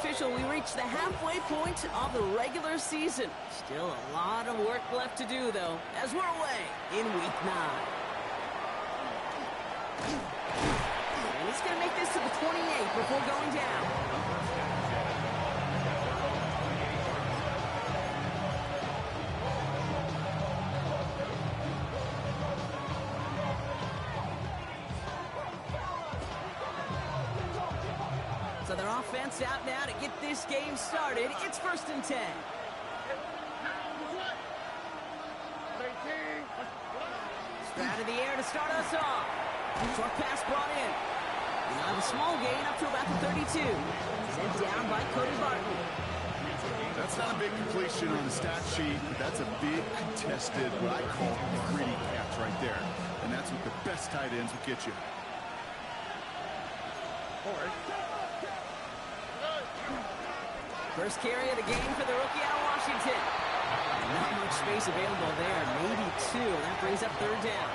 official. We reached the halfway point of the regular season. Still a lot of work left to do, though, as we're away in Week 9. And he's going to make this to the 28 before going down. So their offense out now to get this game started. It's 1st and 10. Out of the air to start us off. Short pass brought in. And now have a small gain up to about the 32. Sent down by Koby. That's not a big completion on the stat sheet, but that's a big contested, what I call gritty catch right there. And that's what the best tight ends will get you. First carry of the game for the rookie out of Washington. Not much space available there. Maybe 2. That brings up 3rd down.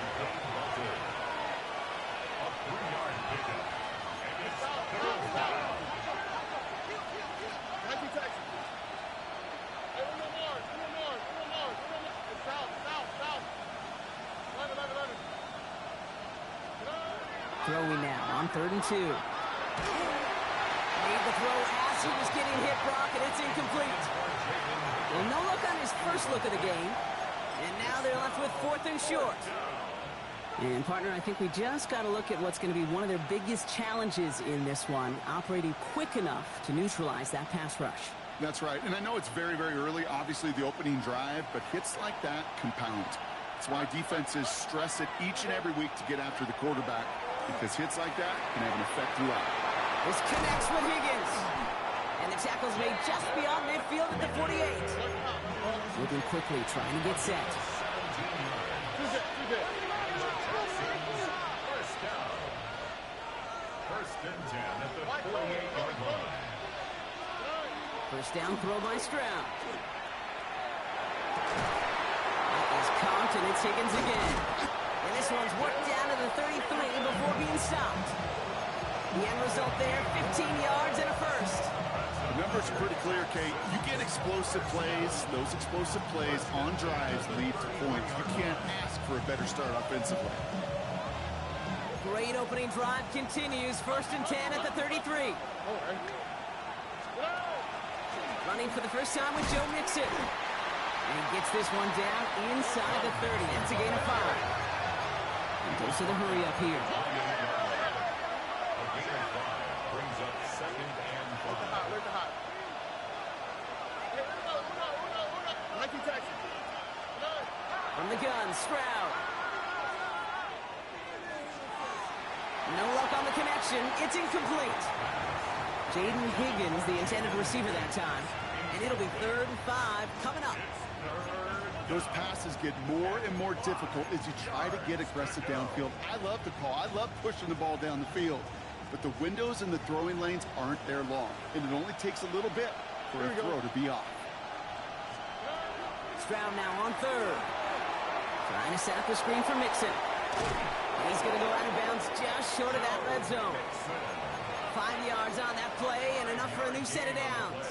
Throwing now on 3rd and 2. Made the throw as he was getting hit, Brock, and it's incomplete. Well, no look on his first look of the game. And now they're left with 4th and short. And, partner, I think we just got to look at what's going to be one of their biggest challenges in this one, operating quick enough to neutralize that pass rush. That's right. And I know it's very, very early, obviously, the opening drive, but hits like that compound. That's why defenses stress it each and every week to get after the quarterback, because hits like that can have an effect throughout. This connects with Higgins. And the tackle's made just beyond midfield at the 48. Moving quickly, trying to get set. First down throw by Stroud. That is caught, and it's Higgins again. And this one's worked down to the 33 before being stopped. The end result there, 15 yards and a first. The numbers are pretty clear, Kate. You get explosive plays. Those explosive plays on drives lead to points. You can't ask for a better start offensively. Great opening drive continues. 1st and 10 at the 33. Running for the first time with Joe Mixon. And he gets this one down inside the 30. That's a gain of 5. And goes to the hurry up here. From the gun, Stroud. No luck on the connection. It's incomplete. Jaden Higgins, the intended receiver that time. And it'll be 3rd and 5 coming up. Those passes get more and more difficult as you try to get aggressive downfield. I love the call. I love pushing the ball down the field. But the windows in the throwing lanes aren't there long. And it only takes a little bit for a throw to be off. Stroud now on 3rd. Trying to set up the screen for Mixon. He's going to go out of bounds just short of that red zone. 5 yards on that play and enough for a new set of downs.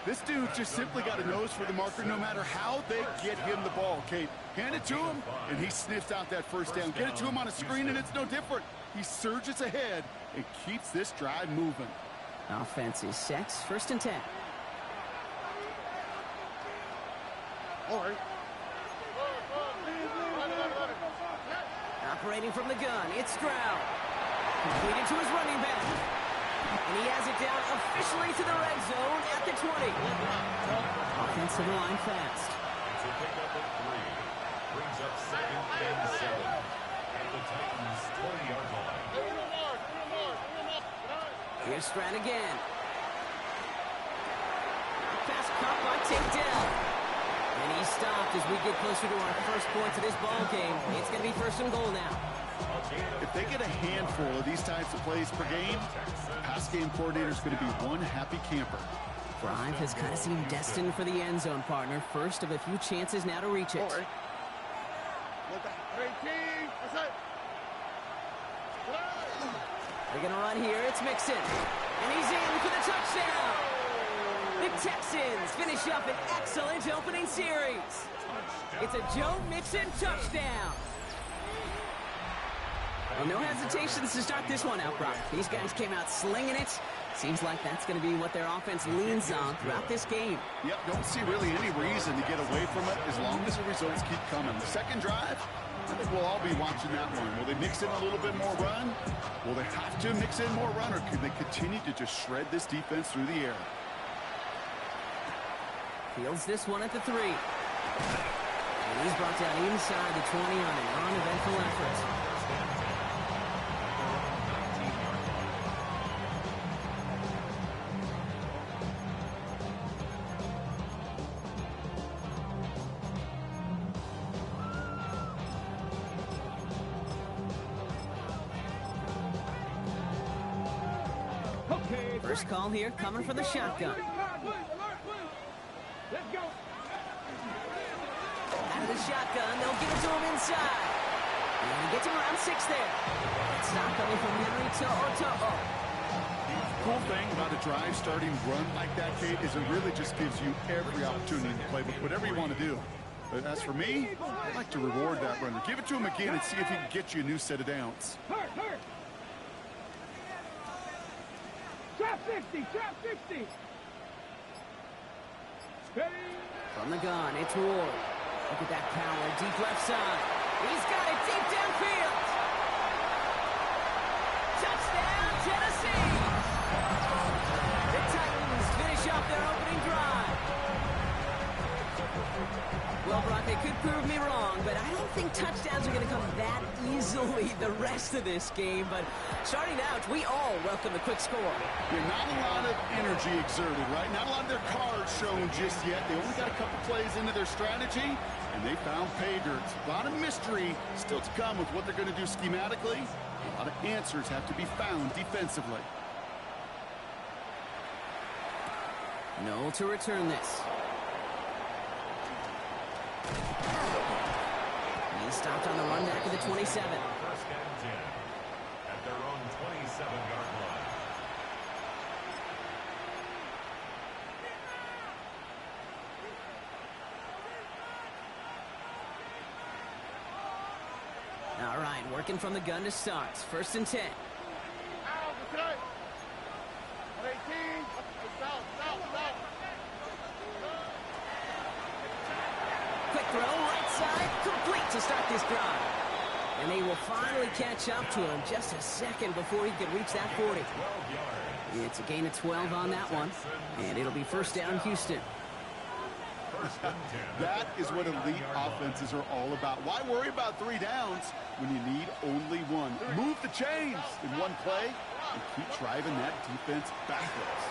This dude just simply got a nose for the marker no matter how they get him the ball, Kate. Hand it to him, and he sniffs out that first down. Get it to him on a screen, and it's no different. He surges ahead and keeps this drive moving. Offense is set. 1st and 10. Operating from the gun, it's Stroud. Completed to his running back. And he has it down officially to the red zone at the 20. Offensive line fast. It's a pickup of 3. Brings up 2nd and 7. At the Titans' 20-yard line. Here's Stroud again. Pass caught by takedown. And he's stopped as we get closer to our first points of this ball game. It's going to be 1st and goal now. If they get a handful of these types of plays per game, pass game coordinator is going to be one happy camper. Drive has kind of seemed destined for the end zone, partner. First of a few chances now to reach it. They're going to run here. It's Mixon. And he's in for the touchdown. The Texans finish up an excellent opening series. It's a Joe Mixon touchdown. Well, no hesitations to start this one out, Brock. These guys came out slinging it. Seems like that's going to be what their offense leans on throughout this game. Yep, don't see really any reason to get away from it as long as the results keep coming. The second drive, I think we'll all be watching that one. Will they mix in a little bit more run? Will they have to mix in more run, or can they continue to just shred this defense through the air? Fields this one at the 3. And he's brought down inside the 20 on an uneventful effort. First call here coming from the shotgun. Let's go. Out of the shotgun, they'll give it to him inside. And he gets him around 6 there. It's not coming from Henry to Oto'o. Cool thing about a drive starting run like that, Kate, is it really just gives you every opportunity in the playbook, whatever you want to do. But as for me, I'd like to reward that runner. Give it to him again and see if he can get you a new set of downs. Hurt. Trap 60, trap 60. Steady. From the gun, it's Ward. Look at that power, deep left side. He's got it deep downfield. Touchdown, Tennessee. The Titans finish off their opening drive. Well, Brock, they could prove me wrong, but I don't think touchdowns are going to come that easily the rest of this game. But starting out, we all welcome the quick score. Yeah, not a lot of energy exerted, right? Not a lot of their cards shown just yet. They only got a couple plays into their strategy, and they found pay dirt. A lot of mystery still to come with what they're going to do schematically. A lot of answers have to be found defensively. No to return this. He's stopped on the run back of the 27. First and 10 at their own 27-yard line. All right, working from the gun to start. First and 10. Quick throw, right side, complete to start this drive. And they will finally catch up to him just a second before he could reach that 40. It's a gain of 12 on that one, and it'll be first down Houston. That is what elite offenses are all about. Why worry about 3 downs when you need only one? Move the chains in one play and keep driving that defense backwards.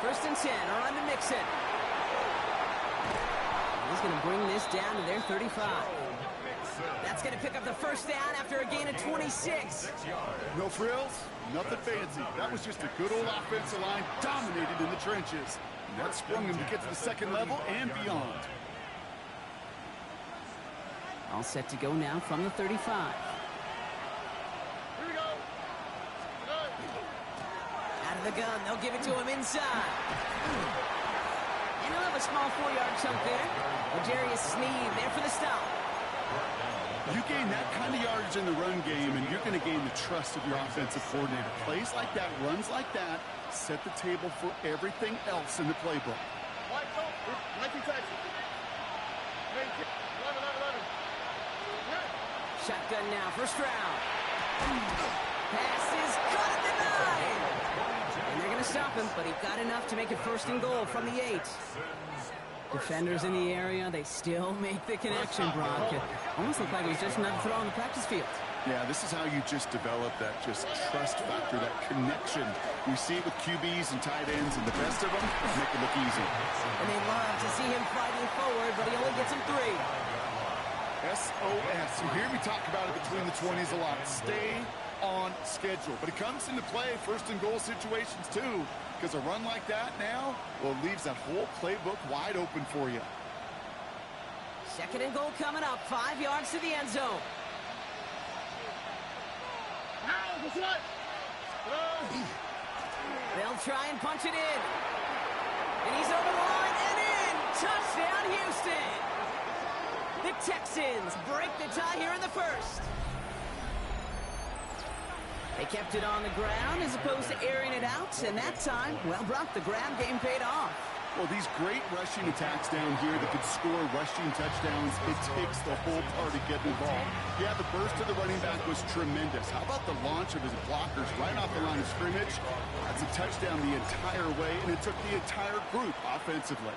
First and 10, around to Mixon. He's going to bring this down to their 35. That's going to pick up the first down after a gain of 26. No frills, nothing fancy. That was just a good old offensive line dominated in the trenches. And that sprung him to get to the second level and beyond. All set to go now from the 35. Here we go. Out of the gun, they'll give it to him inside. And he'll have a small 4-yard chunk there. L'Jarius Sneed there for the stop. You gain that kind of yardage in the run game, and you're going to gain the trust of your offensive coordinator. Plays like that, runs like that, set the table for everything else in the playbook. Shotgun now, first round. Pass is caught at the 9. And they're going to stop him, but he got enough to make it first and goal from the 8. Defenders in the area, they still make the connection, Brock. It almost looked like it was just another throw on the practice field. Yeah, this is how you just develop that just trust factor, that connection. We see it with QBs and tight ends, and the best of them make it look easy. And they love to see him fighting forward, but he only gets him 3. SOS. You hear me talk about it between the 20s a lot. Stay on schedule. But it comes into play first and goal situations too, because a run like that now, well, it leaves that whole playbook wide open for you. Second and goal coming up, 5 yards to the end zone. They'll try and punch it in. And he's over the line and in. Touchdown, Houston. The Texans break the tie here in the first. They kept it on the ground as opposed to airing it out. And that time, well, Brock, the ground game paid off. Well, these great rushing attacks down here that could score rushing touchdowns, it takes the whole party getting involved. Yeah, the burst of the running back was tremendous. How about the launch of his blockers right off the line of scrimmage? That's a touchdown the entire way, and it took the entire group offensively.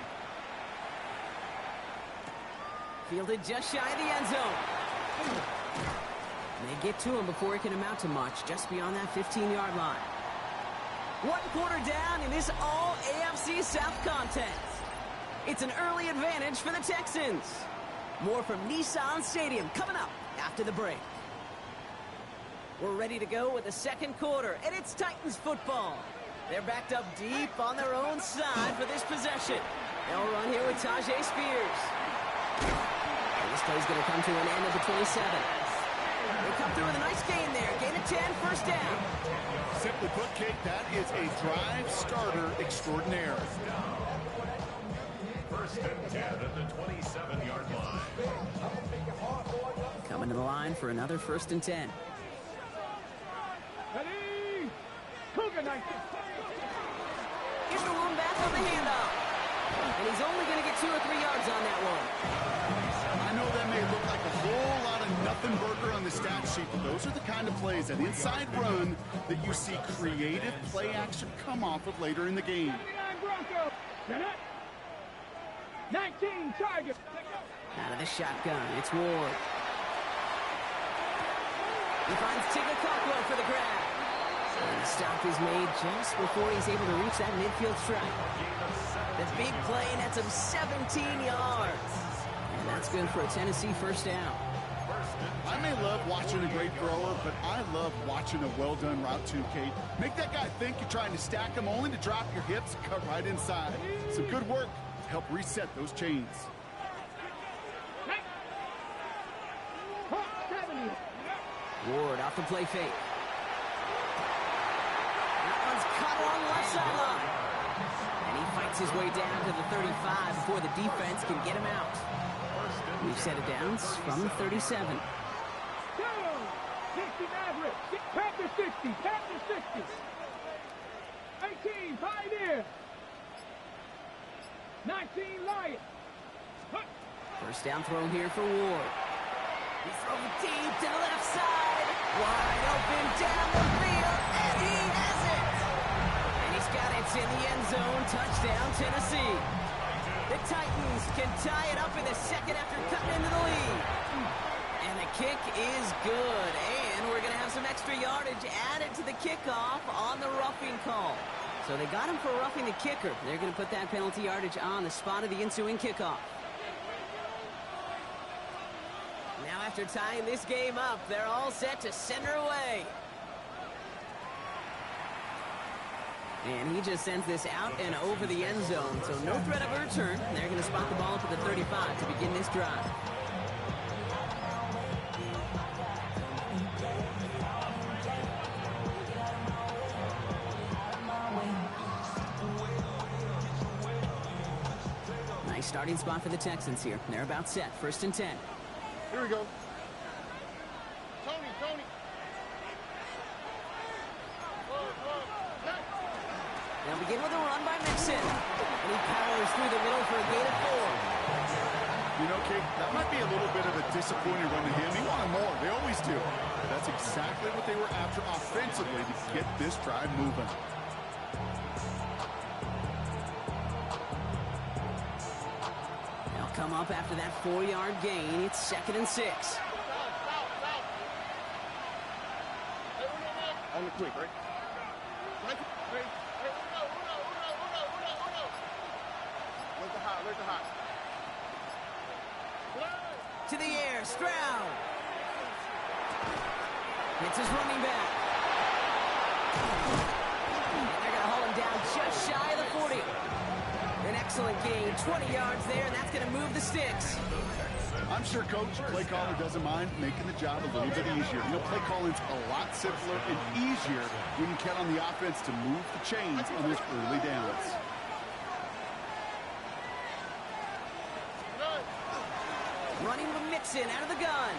Fielded just shy of the end zone. They get to him before it can amount to much, just beyond that 15-yard line. 1 quarter down in this all-AFC South contest. It's an early advantage for the Texans. More from Nissan Stadium coming up after the break. We're ready to go with the second quarter, and it's Titans football. They're backed up deep on their own side for this possession. They'll run here with Tajay Spears. And this play's going to come to an end at the 27. They come through with a nice gain there. Gain of 10, first down. Simply put, Kate, that is a drive starter extraordinaire. First and 10 at the 27-yard line. Coming to the line for another first and 10. Ready? Cougar 19. Here's the one back on the handoff. And he's only going to get 2 or 3 yards on that one. I know that may look like a whole lot of nothing burger on the stat sheet, but those are the kind of plays, that inside run, that you see creative play action come off of later in the game. 79 Broncos. Get it? 19 Tigers. Out of the shotgun, it's Ward. He finds Tigger Cockwell for the grab. And the stop is made just before he's able to reach that midfield strike. The big play nets him 17 yards. And that's good for a Tennessee first down. I may love watching a great thrower, but I love watching a well-done route too, Kate. Make that guy think you're trying to stack him only to drop your hips and cut right inside. Some good work to help reset those chains. 70. Ward off the play fake. That one's cut along the left sideline. And he fights his way down to the 35 before the defense can get him out. We've set it down from the 37. 60 Maverick. Panther 60. Panther 60. 18 Pioneer. 19 Lion. First down throw here for Ward. He throws deep to the left side. Wide open down the field, and he has it. And he's got it in the end zone. Touchdown, Tennessee. The Titans can tie it up in the second after cutting into the lead. And the kick is good. And we're going to have some extra yardage added to the kickoff on the roughing call. So they got him for roughing the kicker. They're going to put that penalty yardage on the spot of the ensuing kickoff. Now after tying this game up, they're all set to send her away. And he just sends this out and over the end zone, so no threat of a return. They're going to spot the ball up at the 35 to begin this drive. Nice starting spot for the Texans here. They're about set. First and 10. Here we go. Tony. They'll begin with a run by Mixon. And he powers through the middle for a gain of 4. You know, Kate, that might be a little bit of a disappointing run to him. He wanted more. They always do. But that's exactly what they were after offensively to get this drive moving. They'll come up after that 4-yard gain. It's second and 6. On the quick, right? Where's the hot? To the air, Stroud. It's his running back. And they're going to haul him down just shy of the 40. An excellent gain, 20 yards there, and that's going to move the sticks. I'm sure Coach, play caller doesn't mind making the job a little bit easier. You know, play calling's a lot simpler and easier when you count on the offense to move the chains on those early downs. Running with Mixon out of the gun.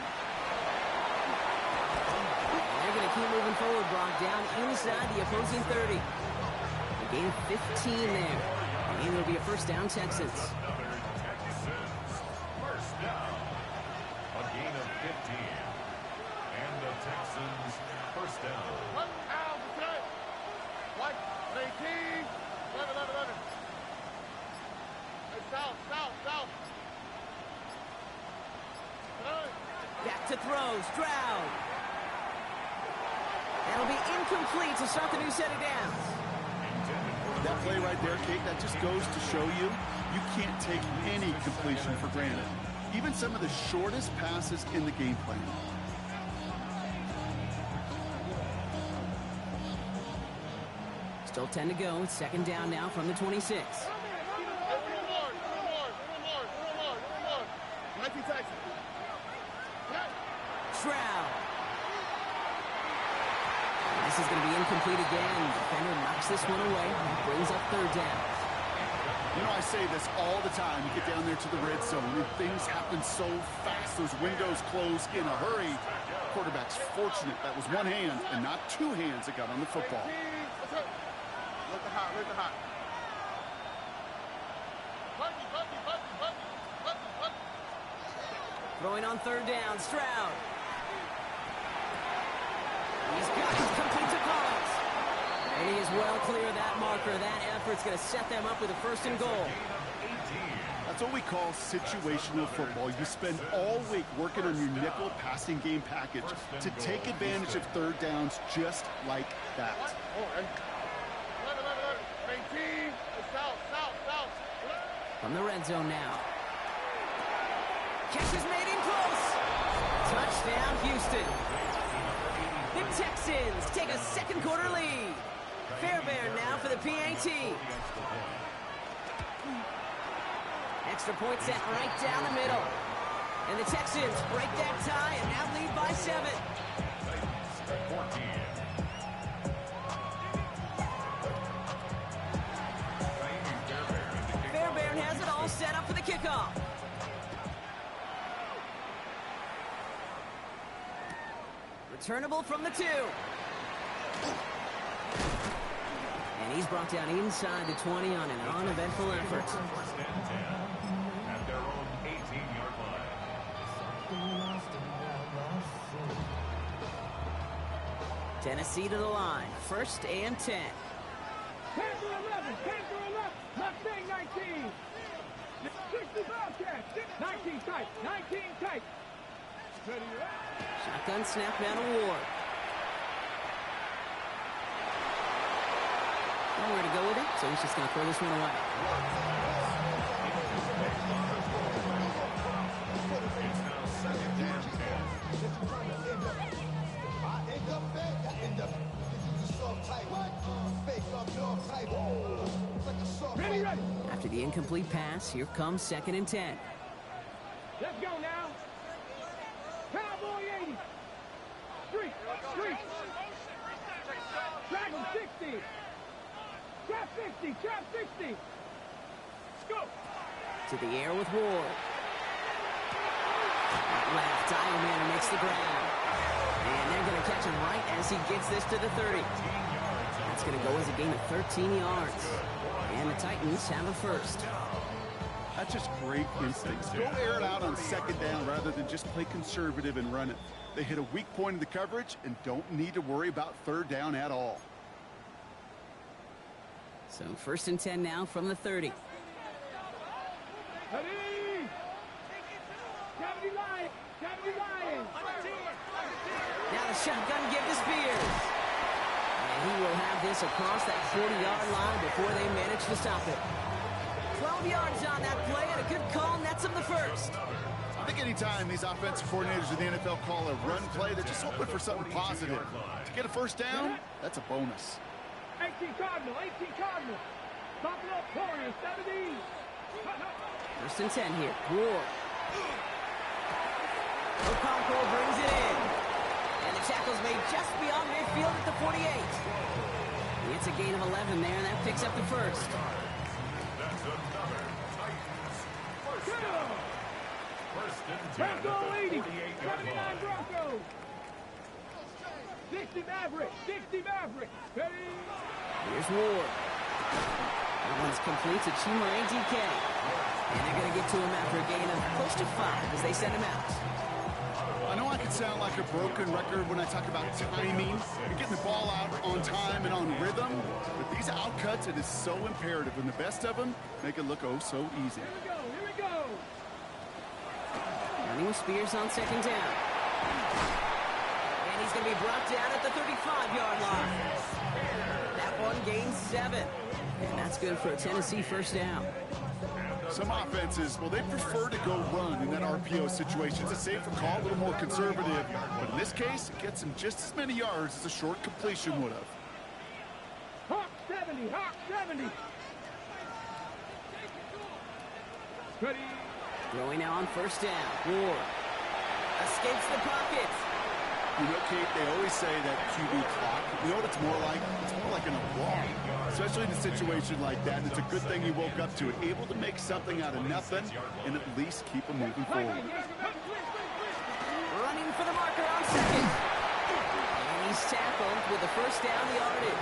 They're going to keep moving forward, Brock, down inside the opposing 30. A gain of 15 there. And it'll be a first down, Texans. Another Texans first down. A gain of 15. And the Texans first down. 18. 11. South. Back to throw, Stroud. That'll be incomplete to start the new set of downs. That play right there, Kate, that just goes to show you can't take any completion for granted. Even some of the shortest passes in the game plan. Still 10 to go. It's second down now from the 26. Stroud. This is going to be incomplete again. Defender knocks this one away. Brings up third down. You know, I say this all the time. You get down there to the red zone, and things happen so fast. Those windows close in a hurry. Quarterback's fortunate that was one hand and not two hands that got on the football. Look the hot. Throwing on third down, Stroud. He's got it complete to Collins. And he is well clear of that marker. That effort's going to set them up with a first and goal. That's what we call situational football. You spend all week working on your nickel passing game package to take advantage of third downs just like that. From the red zone now. Catch is made in close. Touchdown, Houston. The Texans take a second quarter lead. Fairbairn now for the PAT. Extra point set right down the middle. And the Texans break that tie and now lead by 7. Fairbairn has it all set up for the kickoff. Returnable from the 2. And he's brought down inside the 20 on an uneventful effort. At their own 18-yard line. Tennessee to the line. First and 10. 10 to 11. Mustang 19. 65 catch. 19 tight. 19 tight. Shotgun snap down to Ward. Nowhere to go with it, so he's just going to throw this one away. It's now second Ready. After the incomplete pass, here comes second and 10. Let's go now. Cowboy 80. Street. Dragon 60. Trap 60. Go. To the air with Ward. Left, Diamond makes the grab. And they're going to catch him right as he gets this to the 30. That's going to go as a gain of 13 yards. And the Titans have a first. That's just great instincts. Go air it out on second down rather than just play conservative and run it. They hit a weak point in the coverage and don't need to worry about third down at all. So first and 10 now from the 30. Ready. Gotta be lying. Now the shotgun give to Spears. And he will have this across that 40-yard line before they manage to stop it. 12 yards on that play, and a good call nets him the first. I think anytime these offensive coordinators in the NFL call a run play, they're just hoping for something positive. To get a first down, that's a bonus. 18 Cardinal. Top it up, Warriors, 70. First and 10 here. Ward. Okonkwo brings it in. And the tackle's made just beyond midfield at the 48. It's a gain of 11 there, and that picks up the first. That's another Titans first down. First and 10 at Bronco the 80. 48-yard 79 line. Broncos. 60 Maverick. 60 Maverick. Ready? Here's Ward. That one's complete to Chimere DK. And they're going to get to him after a gain of close to 5 as they send him out. I know I can sound like a broken record when I talk about timing and getting the ball out on time and on rhythm, but these outcuts, it is so imperative, and the best of them make it look oh so easy. Here we go. Here we go. Running with Spears on second down. And he's going to be brought down at the 35-yard line. That one gains 7. And that's good for a Tennessee first down. Some offenses, well, they prefer to go run in that RPO situation. It's a safer call, a little more conservative. But in this case, it gets him just as many yards as a short completion would have. Hawk 70. Hawk 70. Ready? Throwing now on first down. Ward escapes the pocket. You know, Kate, they always say that QB clock, you know what it's more like? It's more like an alarm, especially in a situation like that. And it's a good thing he woke up to it, able to make something out of nothing and at least keep him moving forward. Running for the marker on second. And he's tackled with the first down yardage.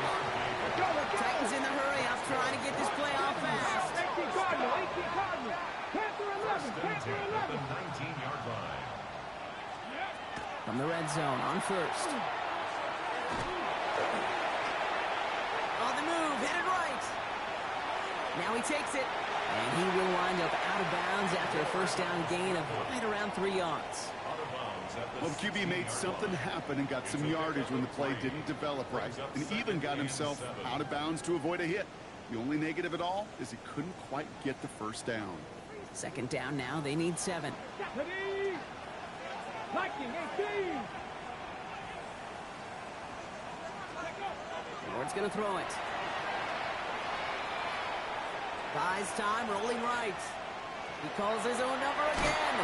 Titans in the hurry up, trying to get this play off fast. 18 Cardinal. 18 Cardinal. Panther 11. First and 10 Panther at 11. the 19-yard line. From the red zone on first. On the move, headed right. Now he takes it. And he will wind up out of bounds after a first down gain of right around 3 yards. Out of bounds at the Well, the QB made something happen and got some yardage when the play didn't develop right, and even got himself out of bounds to avoid a hit. The only negative at all is he couldn't quite get the first down. Second down now, they need 7. Ready? Lightning 18. Ward's going to throw it. Buys time, rolling right. He calls his own number again.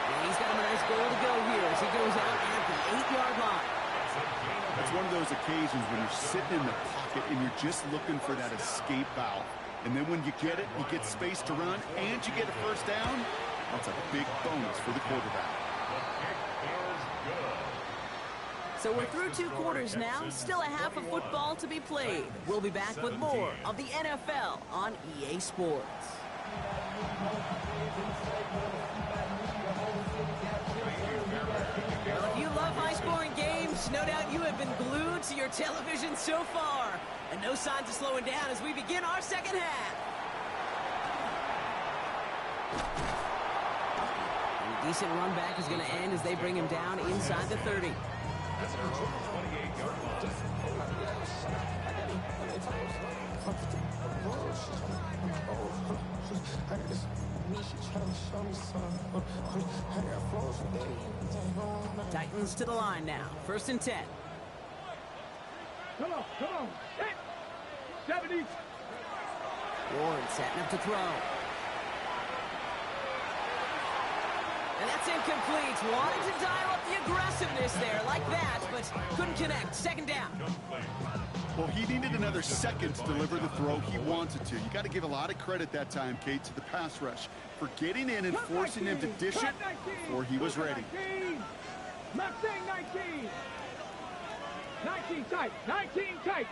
And he's got a nice goal to go here as he goes out at the 8-yard line. It's one of those occasions when you're sitting in the pocket and you're just looking for that escape valve. And then when you get it, you get space to run, and you get a first down. That's a big bonus for the quarterback. So we're through 2 quarters now, still a half of football to be played. We'll be back with more of the NFL on EA Sports. Well, if you love high-scoring games, no doubt you have been glued to your television so far. And no signs of slowing down as we begin our second half. And a decent run back is going to end as they bring him down inside the 30. That's our 28-yard line. Titans to the line now. First and 10. Come on. Come on. Hit. 70. Ward setting up to throw. And that's incomplete. Wanted to dial up the aggressiveness there like that, but couldn't connect. Second down. Well, he needed another second to deliver the throw he wanted to. You got to give a lot of credit that time, Kate, to the pass rush for getting in and forcing him to dish it before he was ready. 19. Mustang 19. 19 tight. 19 tight.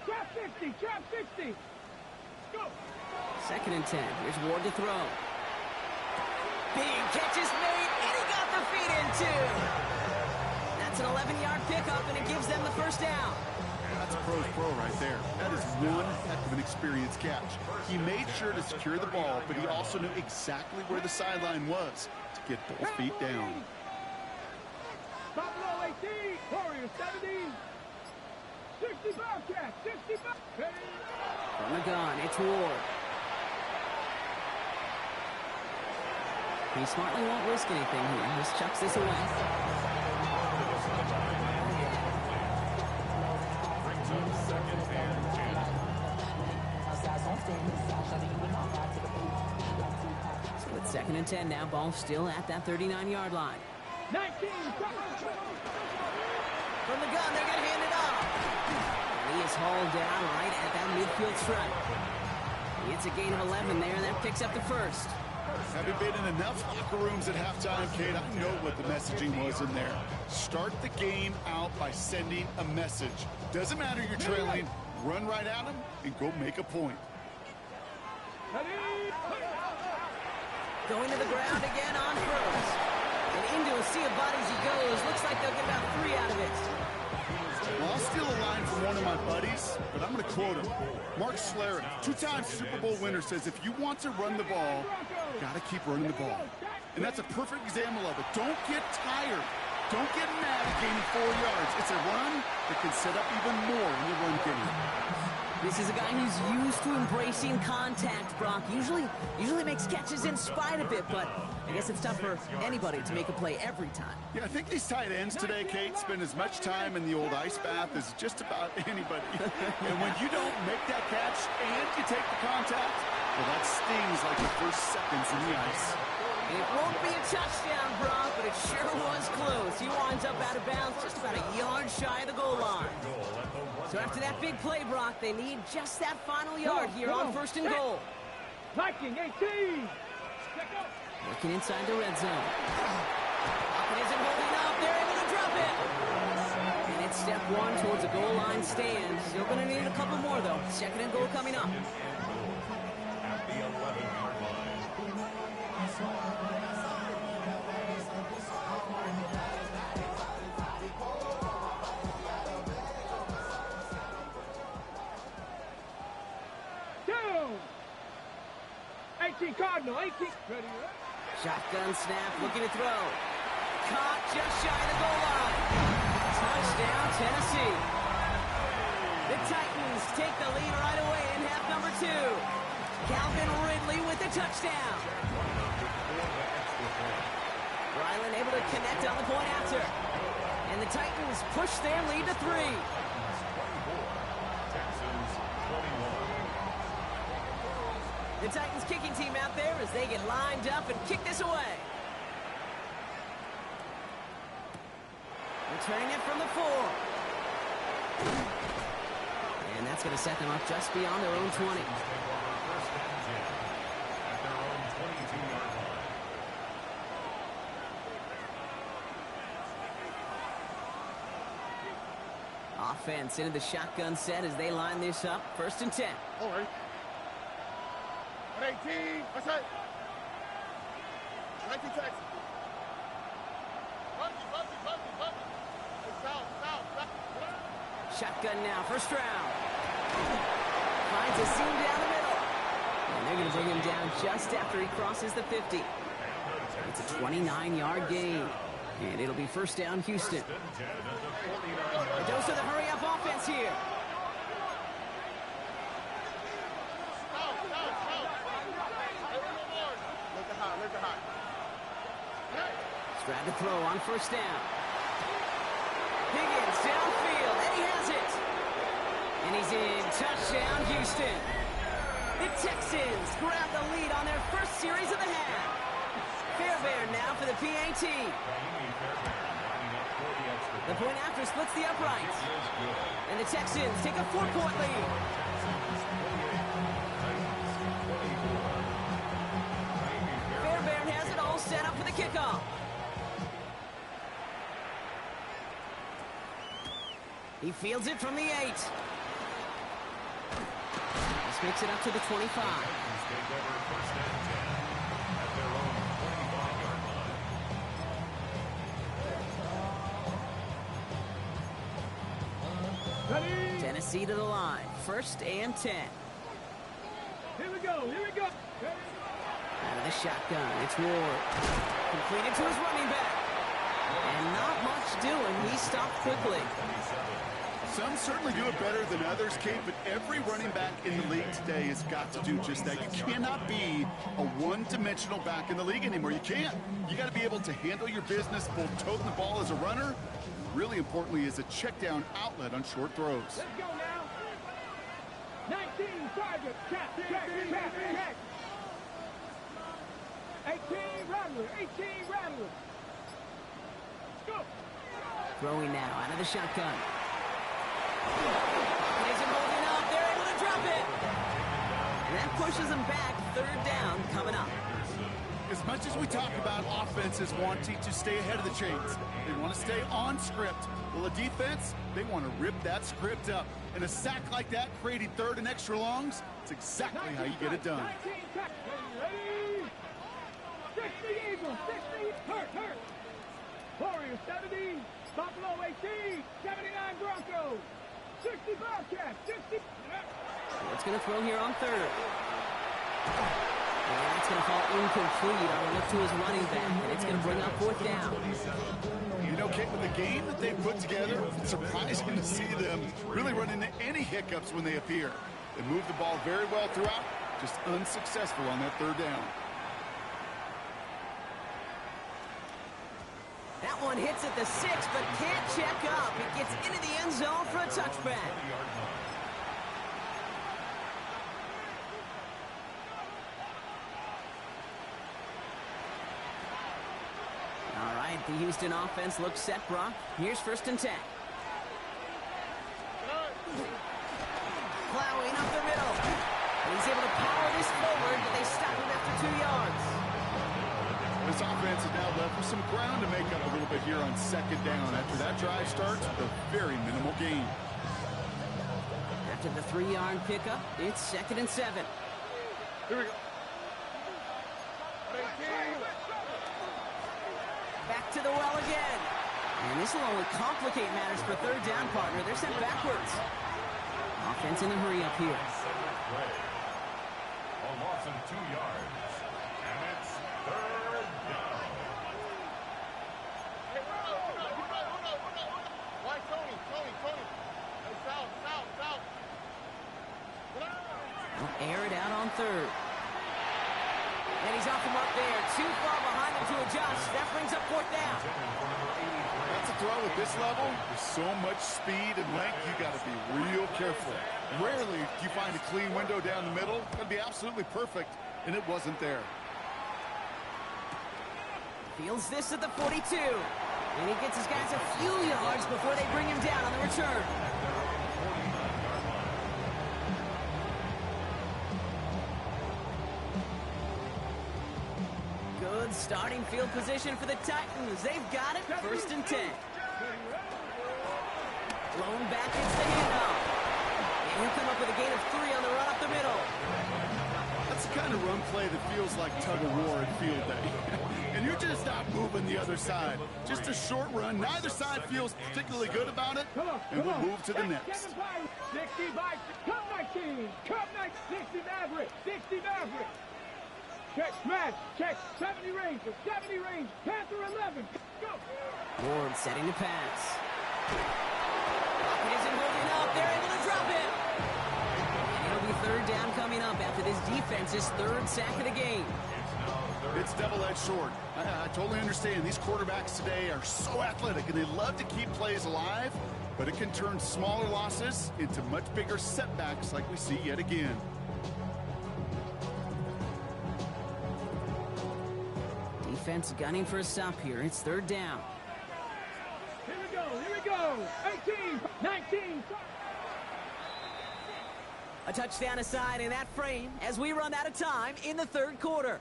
Trap 60. Trap 60. Go. Second and 10. Here's Ward to throw. Big catch is made, and he got the feet in too. That's an 11-yard pickup, and it gives them the first down. That's a pro's pro right there. That is one heck of an experienced catch. He made sure to secure the ball, but he also knew exactly where the sideline was to get both feet down. Buffalo 18. Warriors 70. 60 Bobcat. 60 Bobcat. From the gun, it's Ward. He smartly won't risk anything here. Just chucks this away. Brings up second and 10. So it's second and 10 now. Ball still at that 39-yard line. 19. From the gun, they're going to hand it off. And he is hauled down right at that midfield stripe. He gets a gain of 11 there, and that picks up the first. Having been in enough locker rooms at halftime, Kate, I know what the messaging was in there. Start the game out by sending a message. Doesn't matter you're trailing, run right at them and go make a point. Going to the ground again on first. And into a sea of bodies he goes. Looks like they'll get about 3 out of it. Well, I'll steal a line from one of my buddies, but I'm going to quote him. Mark Schlereth, 2-time Super Bowl winner, says if you want to run the ball, you got to keep running the ball. And that's a perfect example of it. Don't get tired. Don't get mad at gaining 4 yards. It's a run that can set up even more in the run game. This is a guy who's used to embracing contact, Brock. Usually makes catches in spite of it, but I guess it's tough for anybody to make a play every time. Yeah, I think these tight ends today, Kate, spend as much time in the old ice bath as just about anybody. And when you don't make that catch and you take the contact, well, that stings like the first seconds in the ice. It won't be a touchdown, Brock, but it sure was close. He winds up out of bounds just about a yard shy of the goal line. So after that big play, Brock, they need just that final yard here on 1st and goal. Viking 18. Working inside the red zone. It isn't holding up. They're able to drop it. And it's step 1 towards a goal line stand. Still going to need a couple more, though. 2nd and goal coming up. At the 11-yard line. Down. 18 Cardinal. 18. Ready. Shotgun snap, looking to throw. Caught just shy of the goal line. Touchdown, Tennessee. The Titans take the lead right away in half number 2. Calvin Ridley with the touchdown. Ryland able to connect on the point after. And the Titans push their lead to 3. Texans 21. The Titans kicking team out there as they get lined up and kick this away. Returning it from the 4. And that's going to set them up just beyond their own 20. Take over 1st and 10 at their own 22-yard line. Offense into the shotgun set as they line this up. 1st and 10. All right. 18. That's it. 19 Texas. Bumpy. South. Shotgun now, 1st round. Finds a seam down the middle. And they're going to bring him down just after he crosses the 50. It's a 29-yard gain. And it'll be 1st down, Houston. A dose of the hurry-up offense here. Look at high. Strad to throw on 1st down. Higgins downfield, and he has it. And he's in. Touchdown, Houston. The Texans grab the lead on their 1st series of the half. Fairbairn now for the PAT. The point after splits the uprights. And the Texans take a 4-point lead. Fairbairn has it all set up for the kickoff. He fields it from the 8. This makes it up to the 25. Take over 1st and 10 at their own 25-yard line. Ready. Tennessee to the line. 1st and 10. Here we go. Out of the shotgun, it's Ward. Completed to his running back. And not much doing. He stopped quickly. Some certainly do it better than others, Kate, but every running back in the league today has got to do just that. You cannot be a one-dimensional back in the league anymore. You can't. You got to be able to handle your business, both toting the ball as a runner, and really importantly, as a check-down outlet on short throws. Let's go now. 19 target. Catch. 18 Rattler. Let's go. Throwing now out of the shotgun. It isn't holding up. They're able to drop it. that pushes them back. Third down coming up. As much as we talk about offenses wanting to stay ahead of the chains, they want to stay on script. Well, the defense, they want to rip that script up. And a sack like that, creating third and extra longs, it's exactly how you get it done. 19, ready? 60 Eagles, 60, hurt. Warriors 70, Buffalo 18, 79 Broncos, 60 Bobcats, 60. What's going to throw here on third? And that's going to fall incomplete on a look to his running back, and it's going to bring up fourth down. You know, Kate, with the game that they put together, it's surprising to see them really run into any hiccups when they appear. They move the ball very well throughout, just unsuccessful on that third down. That one hits at the 6, but can't check up. It gets into the end zone for a touchback. All right, the Houston offense looks set, Brock. Here's 1st and 10. Plowing up the middle. And he's able to power this forward, but they stop him after 2 yards. This offense is now left with some ground to make up a little bit here on 2nd down. After that drive starts with a very minimal gain. After the 3-yard pickup, it's 2nd and 7. Here we go. Back to the well again. And this will only complicate matters for third down, partner. They're sent backwards. Offense in a hurry up here. A loss of 2 yards. And it's 3rd down. Hey, why Tony? Hey, south. They'll air it out on third. And he's off him up there. Too far behind him to adjust. That brings up fourth down. That's a throw at this level. With so much speed and length, you got to be real careful. Rarely do you find a clean window down the middle. That'd be absolutely perfect, and it wasn't there. Fields this at the 42. And he gets his guys a few yards before they bring him down on the return. Good starting field position for the Titans. They've got it. 1st and 10. Blown back into the handoff. And he'll come up with a gain of 3 on the run up the middle. That's the kind of run play that feels like tug-of-war at field day. And you're just not moving the other side. Just a short run. Neither side feels particularly good about it. And we'll move to the next. 60 by Cup 19. Cup 19. 60 Maverick. 60 Maverick. Check smash. Check 70 range. 70 range. Panther 11. Go. Ward setting to pass. Pocket isn't holding up. They're able to drop him. And it'll be third down coming up after this defense's 3rd sack of the game. It's double-edged sword. I totally understand. These quarterbacks today are so athletic, and they love to keep plays alive, but it can turn smaller losses into much bigger setbacks like we see yet again. Defense gunning for a stop here. It's 3rd down. Here we go. 18, 19. A touchdown aside in that frame as we run out of time in the 3rd quarter.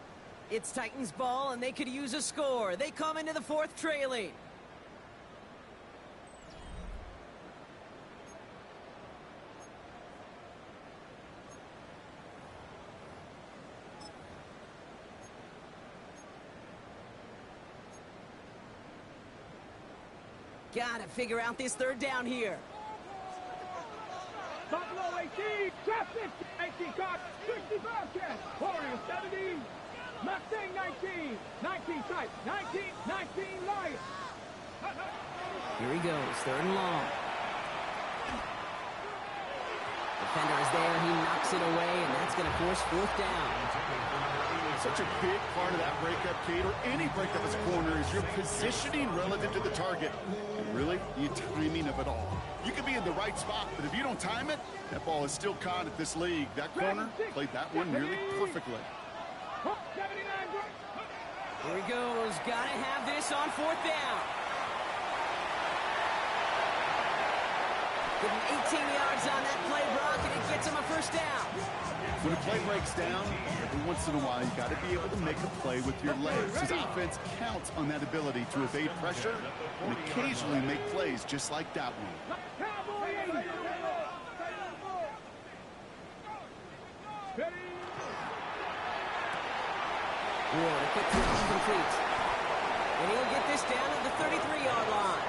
It's Titans ball, and they could use a score. They come into the 4th trailing. Gotta figure out this 3rd down here. Buffalo 18. Trap 50. 18 Cox. 60 Bobcats. Warriors 70. Mustang 19. 19 Type. 19 Lions. Here he goes. 3rd and long. Defender is there. He knocks it away, and that's going to force 4th down. Such a big part of that breakup, Kate, or any breakup as a corner, is your positioning relative to the target. And really, the timing of it all. You can be in the right spot, but if you don't time it, that ball is still caught at this league. That corner played that one nearly perfectly. Here he goes. Gotta have this on 4th down. Give him 18 yards on that play, Brock, and it gets him a first down. When a play breaks down, every once in a while, you got to be able to make a play with your legs. His offense counts on that ability to evade pressure and occasionally make plays just like that one. Ward, a quick throw incomplete. And he'll get this down at the 33-yard line.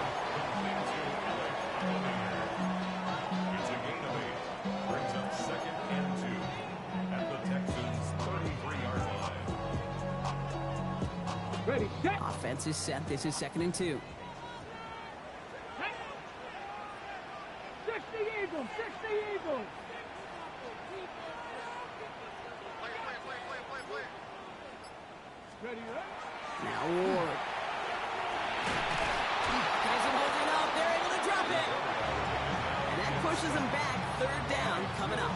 It's a gain of 8. Brings up 2nd and 2 at the Texans' 33-yard line. Ready, set. Offense is set. This is 2nd and 2. 60 Eagles, 60 Eagles. Ready, Now Ward. Has him holding up. They're able to drop it. And that pushes them back. 3rd down coming up.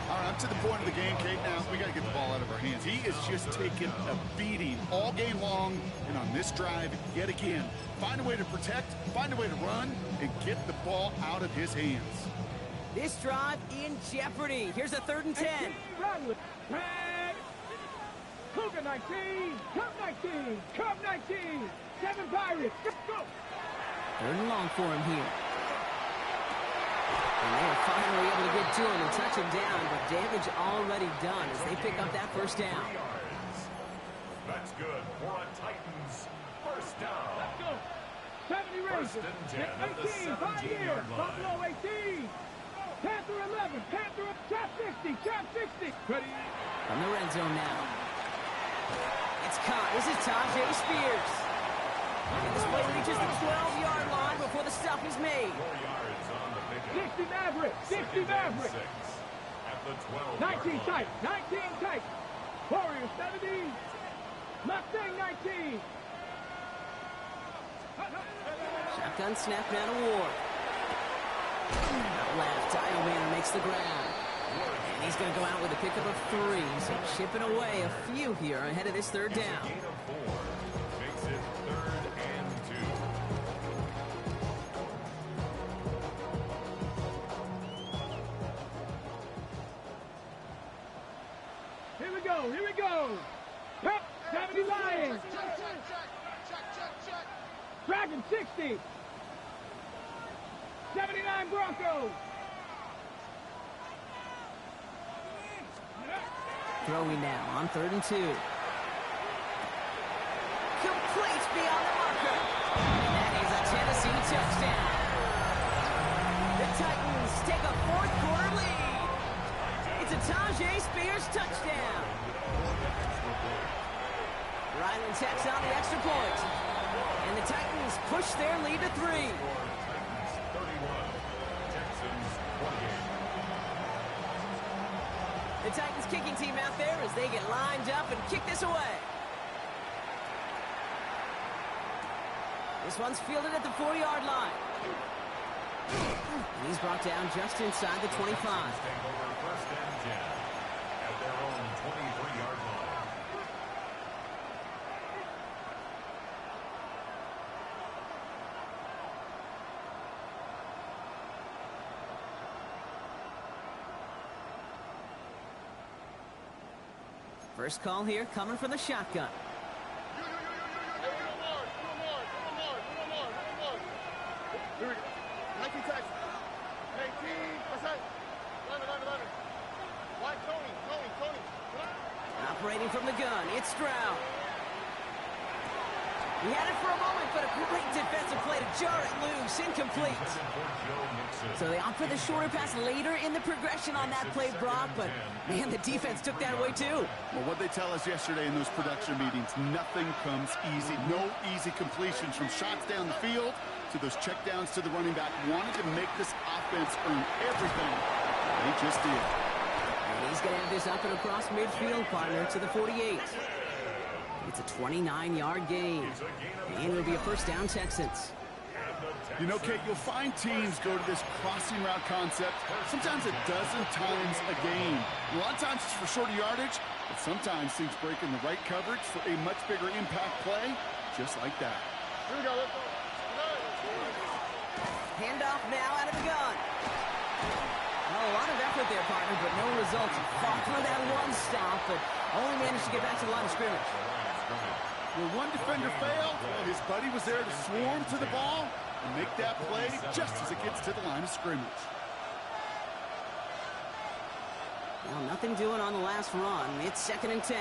All right, up to the point of the game, Kate. Now, we got to get the ball out of our hands. He is just taking a beating all game long. And on this drive, yet again, find a way to protect, find a way to run, and get the ball out of his hands. This drive in jeopardy. Here's a 3rd and 10. run with red. Cougar 19, Cub 19, Cub 19, 7 Pirates. Let's go. 3rd and long for him here. And they are finally able to get to him and touch him down, but damage already done as they pick up that first down. 3 yards. That's good for a Titans first down. Let's go. 70 races. 1st and 10 at the 18, 5 years. 17-yard line. Buffalo 18. Panther 11. Panther up. Trap 60. Trap 60. Ready. From the red zone now. It's caught. This is Tajay Spears. And this play reaches the 12-yard line before the stop is made. 4 yards on the pickup. 60 Maverick. 60 Maverick. 6 at the 19 12-yard tight. 19 tight. Warrior 70. Mustang 19. Shotgun snap now to Ward. Out left, Dialman makes the grab. And he's going to go out with a pickup of 3. So chipping away a few here ahead of this 3rd down. Gain of 4 makes it 3rd and 2. Here we go. Here we go. Pep 70 Lions. Check. Dragon 60. 79 Broncos. Throwing now on 3rd and 2. Complete beyond the marker. And that is a Tennessee touchdown. The Titans take a 4th quarter lead. It's a Tajay Spears touchdown. Ryland tacks on the extra point. And the Titans push their lead to 3. Titans 31, Texans 28. The Titans kicking team out there as they get lined up and kick this away. This one's fielded at the 4-yard line. And he's brought down just inside the 25. Take over 1st and 10 at their own 23-yard line. First call here coming from the shotgun. Here we go. 19 Texas. 18. What's that? 11. Why Tony? Operating from the gun, it's Stroud. He had it for a moment, but a great defensive play to jar it loose, incomplete. So they opt for the shorter pass later in the progression on that play, Brock, but man, the defense took that away too. Well, what they tell us yesterday in those production meetings, nothing comes easy. No easy completions from shots down the field to those checkdowns to the running back. Wanted to make this offense earn everything. They just did. And he's going to have this up and across midfield, partner, to the 48. It's a 29-yard gain. And it'll be a first down, Texans. You know, Kate, you'll find teams go to this crossing route concept sometimes a dozen times a game. A lot of times it's for shorter yardage, but sometimes teams break in the right coverage for a much bigger impact play, just like that. Here we go. Let's go. Handoff now out of the gun. Oh, a lot of effort there, partner, but no results. Fought through that one stop, but only managed to get back to the line of scrimmage. Well, one defender failed. Well, his buddy was there to swarm to the ball and make that play just as it gets to the line of scrimmage. Well, nothing doing on the last run. It's 2nd and 10.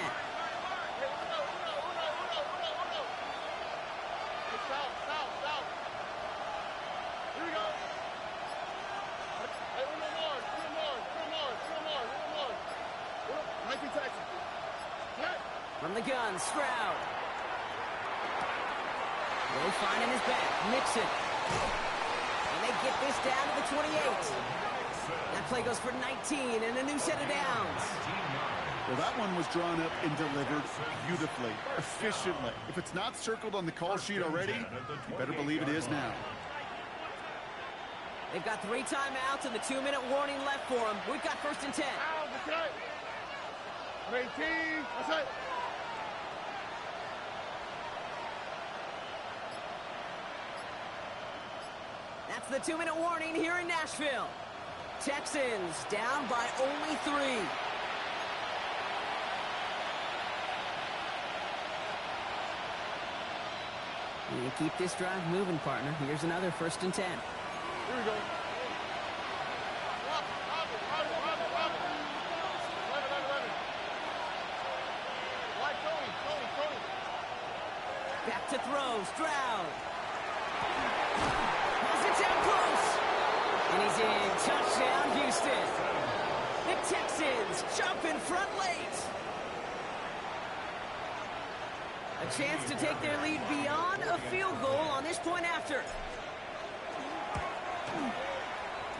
From the gun, Stroud. Low finding his back. Nixon. And they get this down to the 28. That play goes for 19 and a new set of downs. Well, that one was drawn up and delivered beautifully, efficiently. If it's not circled on the call sheet already, you better believe it is now. They've got 3 timeouts and the 2-minute warning left for them. We've got 1st and 10. 18. That's it. That's the 2-minute warning here in Nashville. Texans down by only 3. You keep this drive moving, partner. Here's another 1st and 10. Here we go. Back to throw, Stroud. Has it down close. And he's in. Touchdown, Houston. The Texans jump in front late. A chance to take their lead beyond a field goal on this point after.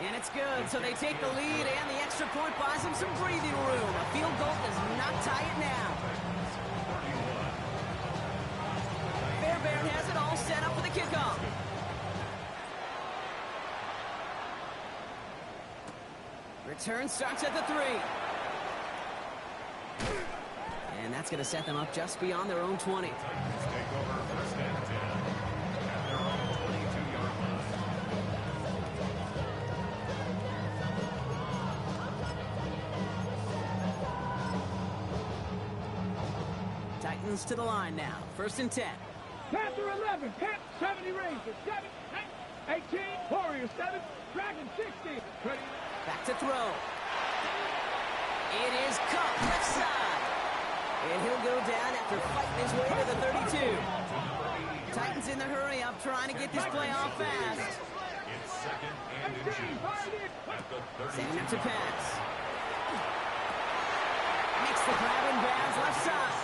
And it's good, so they take the lead, and the extra point buys them some breathing room. A field goal does not tie it now. Fairbairn has it all set up for the kickoff. Return starts at the 3. And that's going to set them up just beyond their own 20. Take over 1st and 10 at their own 22-yard line. Titans to the line now. 1st and 10. Panther 11, 70 Rangers, 7, 18, Warriors 7, Dragon 60. Back to throw. It is Cup left side. And he'll go down after fighting his way to the 32. Titans in the hurry up, trying to get this play off fast. It's 2nd and inches at the 32. Setting up to pass. Makes the grab and bounds left side.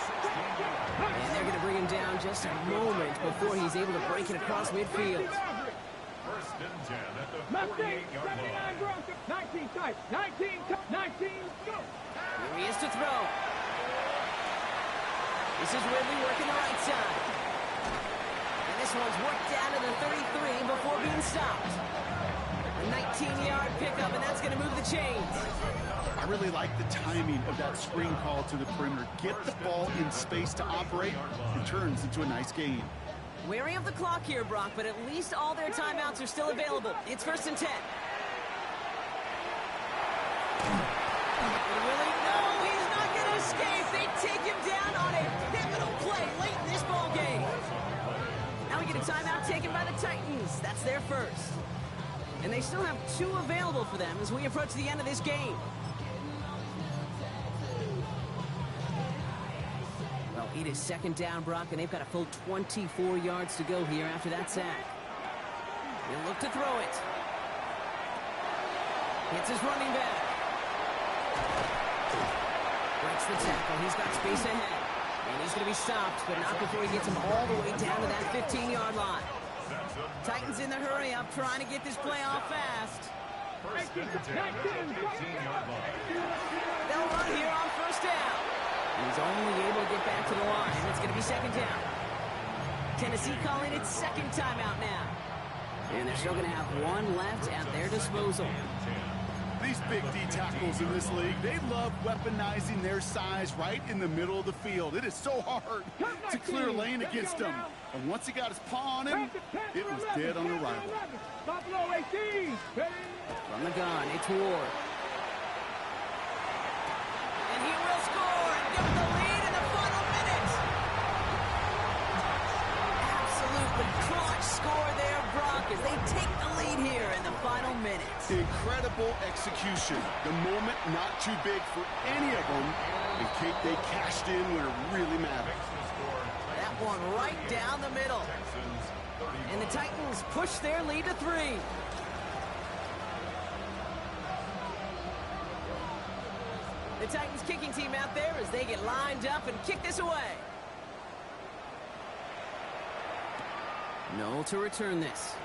And they're going to bring him down just a moment before he's able to break it across midfield. 1st and 10 at the Mustang, 48-yard 79 line. Broncos, 19 tight, 19, go. Here he is to throw. This is Ridley working the right side. And this one's worked down to the 33 before being stopped. A 19-yard pickup, and that's going to move the chains. I really like the timing of that screen call to the perimeter. Get the ball in space to operate. It turns into a nice gain. Wary of the clock here, Brock, but at least all their timeouts are still available. It's 1st and 10. Really? No, he's not going to escape. They take him down on a pivotal play late in this ball game. Now we get a timeout taken by the Titans. That's their first. And they still have 2 available for them as we approach the end of this game. Well, it is 2nd down, Brock, and they've got a full 24 yards to go here after that sack. They'll look to throw it. Hits his running back. Breaks the tackle. He's got space ahead. And he's going to be stopped, but not before he gets him all the way down to that 15-yard line. Titans in the hurry up, trying to get this play off fast. 1st and 10 at the 15-yard line. They'll run here on 1st down. He's only able to get back to the line. It's going to be 2nd down. Tennessee calling its 2nd timeout now. And they're still going to have 1 left at their disposal. The these big D tackles in this league. They love weaponizing their size right in the middle of the field. It is so hard to clear a lane against them. And once he got his paw on him, it was dead on arrival. Buffalo 18. From the gun, it's Ward. And he will score and give the lead in the final minutes. Absolutely clutch score there, Brock, as they take the lead here in the final minutes. Incredible execution. The moment not too big for any of them. And Kate, they cashed in when it really mattered. That one right down the middle. And the Titans push their lead to 3. The Titans kicking team out there as they get lined up and kick this away. Noel to return this.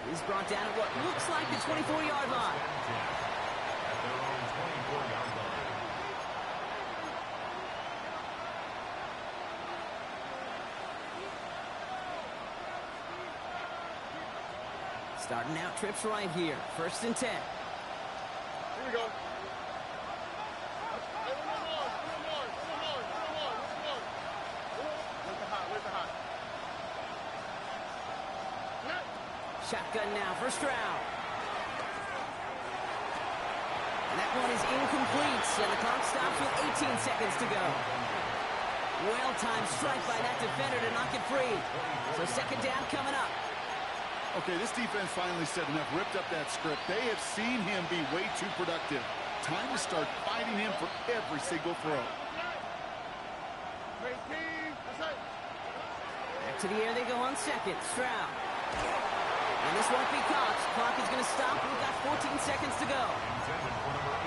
He's brought down at what looks like the 24-yard line. At their own 24-yard line. Starting out trips right here. 1st and 10. Here we go. Hey, one more. Where's the hot? Shotgun now for Stroud. And that one is incomplete, and the clock stops with 18 seconds to go. Well-timed strike by that defender to knock it free. So 2nd down coming up. Okay, this defense finally said enough, ripped up that script. They have seen him be way too productive. Time to start fighting him for every single throw. Back to the air they go on 2nd. Stroud. And this won't be caught. Clock is going to stop. We've got 14 seconds to go.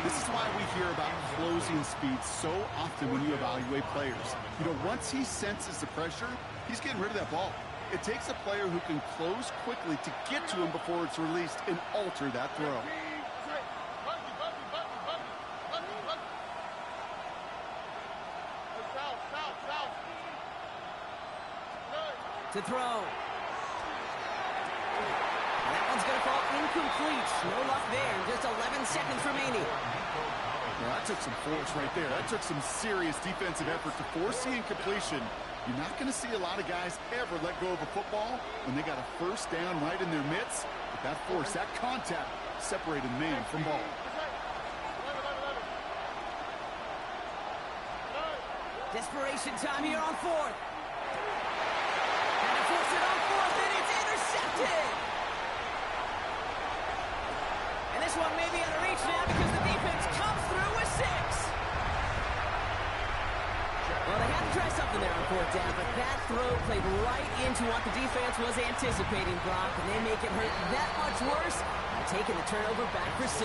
This is why we hear about closing speed so often when you evaluate players. You know, once he senses the pressure, he's getting rid of that ball. It takes a player who can close quickly to get to him before it's released and alter that throw. To throw. And that one's going to fall incomplete. No luck there. Just 11 seconds remaining. Well, that took some force right there. That took some serious defensive effort to force the incompletion. You're not going to see a lot of guys ever let go of a football when they got a 1st down right in their midst. But that force, that contact, separated man from ball. Desperation time here on 4th. And to force it on 4th, and it's intercepted. And this one may be out of reach now because the defense comes through with 6. Well, they had to try something there on 4th down, but that throw played right into what the defense was anticipating, Brock, and they make it hurt that much worse by taking the turnover back for 6.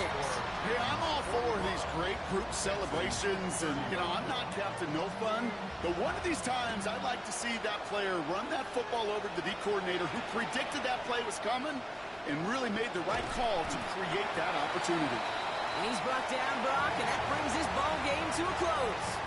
Yeah, I'm all for these great group celebrations, and, you know, I'm not Captain No Fun, but one of these times I'd like to see that player run that football over to the D coordinator who predicted that play was coming and really made the right call to create that opportunity. And he's brought down, Brock, and that brings this ball game to a close.